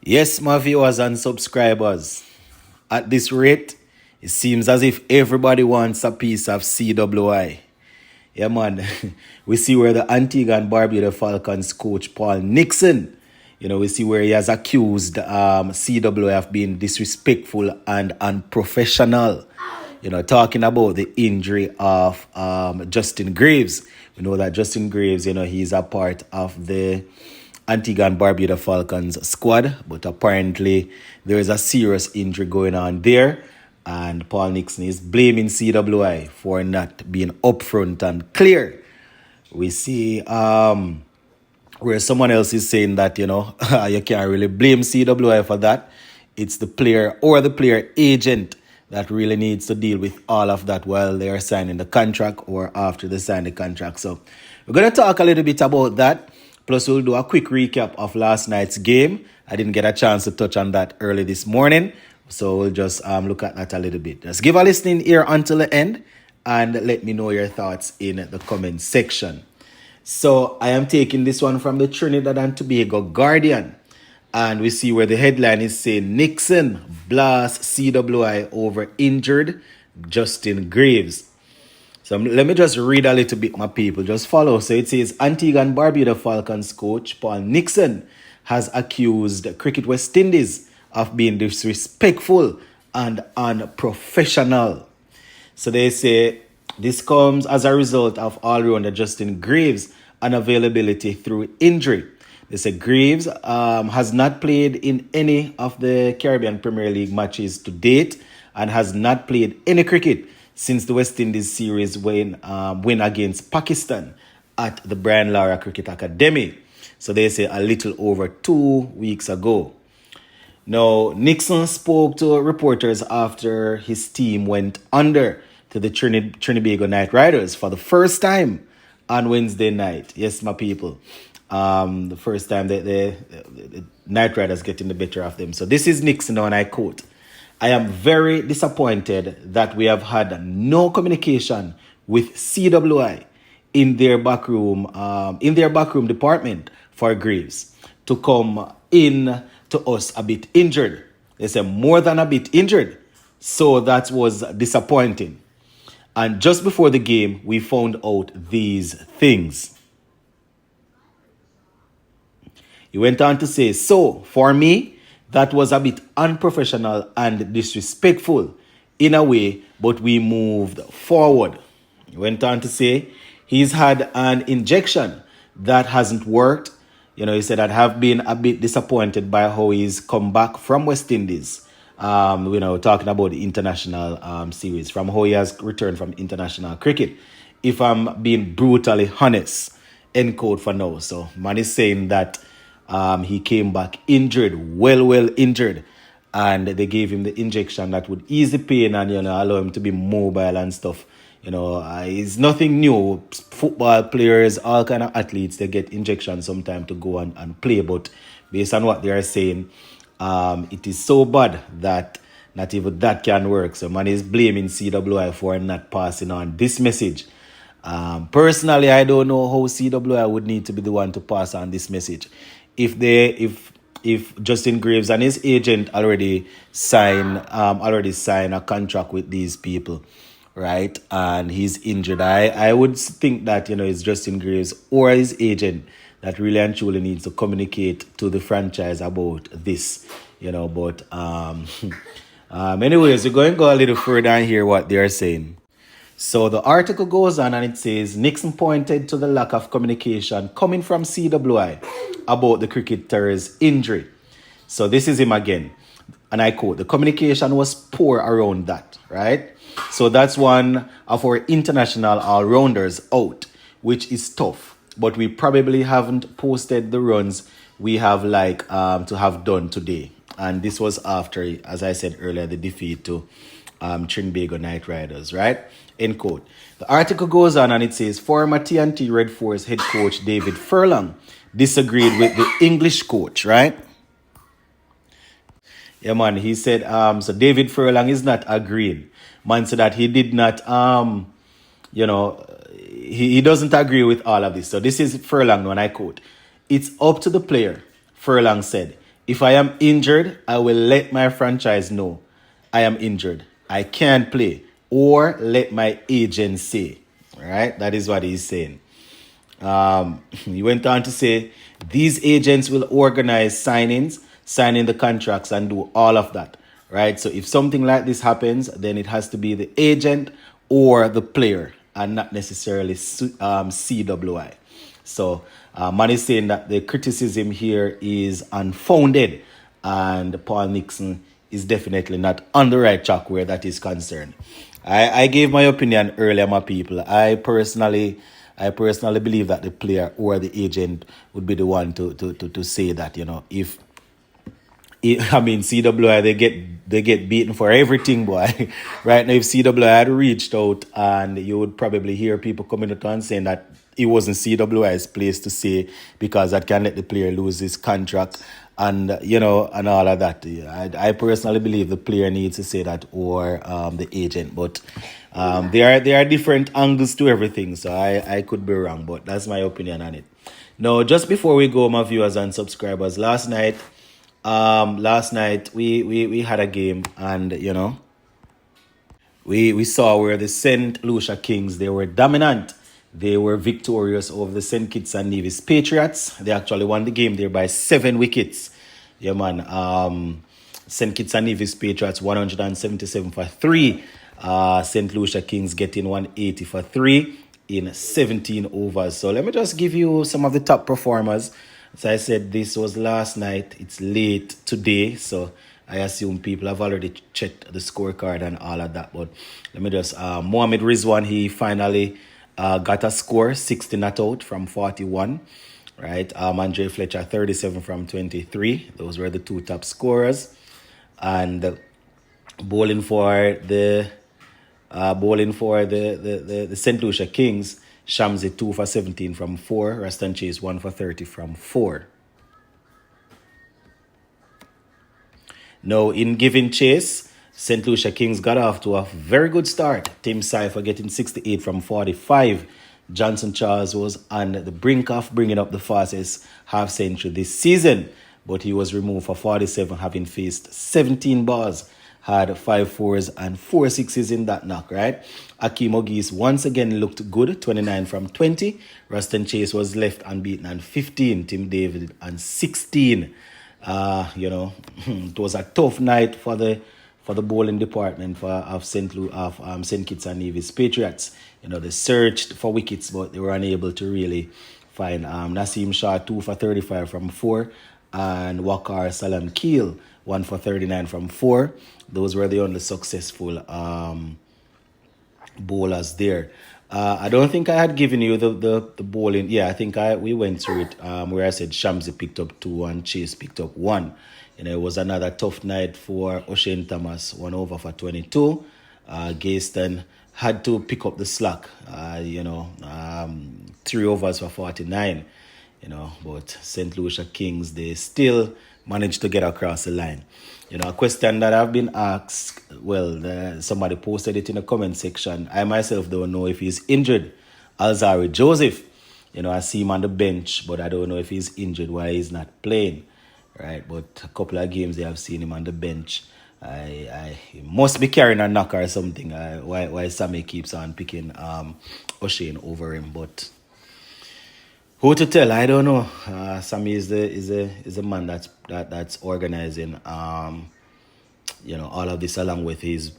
Yes, my viewers and subscribers. At this rate, it seems as if everybody wants a piece of CWI. Yeah, man. We see where the Antigua and Barbuda Falcons coach Paul Nixon, we see where he has accused CWI of being disrespectful and unprofessional. Talking about the injury of Justin Greaves. We know that Justin Greaves, he's a part of the Antigua and Barbuda Falcons squad, but apparently there is a serious injury going on there, and Paul Nixon is blaming CWI for not being upfront and clear. We see where someone else is saying that, you can't really blame CWI for that. It's the player or the player agent that really needs to deal with all of that while they are signing the contract or after they sign the contract. So we're going to talk a little bit about that. Plus, we'll do a quick recap of last night's game. I didn't get a chance to touch on that early this morning, so we'll just look at that a little bit. Just give a listening ear until the end and let me know your thoughts in the comment section. So I am taking this one from the Trinidad and Tobago Guardian, and we see where the headline is saying Nixon blasts CWI over injured Justin Greaves. So let me just read a little bit, my people. Just follow. So it says, Antigua and Barbuda Falcons coach Paul Nixon has accused Cricket West Indies of being disrespectful and unprofessional. So they say this comes as a result of all-rounder Justin Greaves' unavailability through injury. They say Greaves has not played in any of the Caribbean Premier League matches to date and has not played any cricket since the West Indies series win against Pakistan at the Brian Lara Cricket Academy. So they say a little over 2 weeks ago. Now, Nixon spoke to reporters after his team went under to the Trinidad Knight Riders for the first time on Wednesday night. Yes, my people. The first time the Knight Riders getting the better of them. So this is Nixon, and I quote, I am very disappointed that we have had no communication with CWI in their backroom department for Greaves to come in to us a bit injured. They say more than a bit injured. So that was disappointing. And just before the game, we found out these things. He went on to say, so for me, that was a bit unprofessional and disrespectful in a way, but we moved forward. He went on to say he's had an injection that hasn't worked. He said, I have been a bit disappointed by how he's come back from West Indies. Talking about the international series, from how he has returned from international cricket. If I'm being brutally honest, end quote for now. So man is saying that he came back injured, well injured, and they gave him the injection that would ease the pain and allow him to be mobile and stuff. It's nothing new. Football players, all kind of athletes, they get injections sometime to go and play. But based on what they are saying, it is so bad that not even that can work. So man is blaming CWI for not passing on this message. Personally, I don't know how CWI would need to be the one to pass on this message. If Justin Greaves and his agent already sign a contract with these people, right? And he's injured. I would think that it's Justin Greaves or his agent that really and truly needs to communicate to the franchise about this. But anyways, we're going to go a little further and hear what they are saying. So the article goes on and it says, Nixon pointed to the lack of communication coming from CWI about the cricketer's injury. So this is him again. And I quote, the communication was poor around that, right? So that's one of our international all-rounders out, which is tough. But we probably haven't posted the runs we have to have done today. And this was after, as I said earlier, the defeat to Trinidad Knight Riders, right? End quote. The article goes on and it says, former TNT Red Force head coach David Furlong disagreed with the English coach, right? Yeah, man, he said, so David Furlong is not agreeing. Man said that he did not, he doesn't agree with all of this. So this is Furlong, when I quote, it's up to the player, Furlong said. If I am injured, I will let my franchise know I am injured. I can't play. Or let my agent say. All right? That is what he's saying. He went on to say, these agents will organize signings, signing the contracts, and do all of that. Right? So if something like this happens, then it has to be the agent or the player and not necessarily CWI. So man is saying that the criticism here is unfounded, and Paul Nixon is definitely not on the right track where that is concerned. I gave my opinion earlier, my people. I personally believe that the player or the agent would be the one to say that, if I mean, CWI, they get beaten for everything, boy. Right now, if CWI had reached out, and you would probably hear people coming out and saying that it wasn't CWI's place to say, because that can let the player lose his contract, and and all of that. I personally believe the player needs to say that, or the agent. But there are different angles to everything, so I could be wrong, but that's my opinion on it. Now, just before we go, my viewers and subscribers, last night we had a game, and we saw where the St Lucia Kings, they were dominant. They were victorious over the St Kitts and Nevis Patriots. They actually won the game there by 7 wickets. Yeah, man. St Kitts and Nevis Patriots 177 for 3. St Lucia Kings getting 180 for 3 in 17 overs. So let me just give you some of the top performers. As I said, this was last night. It's late today, so I assume people have already checked the scorecard and all of that. But let me just, Mohamed Rizwan, he finally got a score, 60 not out from 41. Right, Andre Fletcher, 37 from 23. Those were the two top scorers. And bowling for the St. Lucia Kings, Shamsi 2 for 17 from 4. Rastan Chase 1 for 30 from 4. Now, in giving chase, St. Lucia Kings got off to a very good start. Tim Cypher getting 68 from 45. Johnson Charles was on the brink of bringing up the fastest half century this season, but he was removed for 47, having faced 17 balls. Had 5 fours and 4 sixes in that knock, right? Akeem Ogis once again looked good, 29 from 20. Ruston Chase was left unbeaten on 15. Tim David on 16. It was a tough night for the bowling department of St. Kitts and Nevis Patriots. They searched for wickets, but they were unable to really find. Naseem Shah 2 for 35 from 4, and Wakar Salam Keel 1 for 39 from 4. Those were the only successful bowlers there. I don't think I had given you the bowling. Yeah, I think we went through it where I said Shamsi picked up 2 and Chase picked up 1. It was another tough night for O'Shane Thomas, 1 over for 22. Gayston had to pick up the slack, 3 overs for 49. But St. Lucia Kings, they still managed to get across the line. A question that I've been asked, somebody posted it in the comment section. I myself don't know if he's injured. Alzarri Joseph, I see him on the bench, but I don't know if he's injured, why he's not playing. Right, but a couple of games they have seen him on the bench. He must be carrying a knock or something. Why Sammy keeps on picking O'Shane over him, but who to tell? I don't know. Sammy is a man that's organizing all of this along with his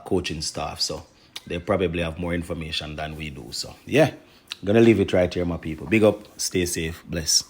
coaching staff. So they probably have more information than we do. So yeah, I'm gonna leave it right here, my people. Big up, stay safe, bless.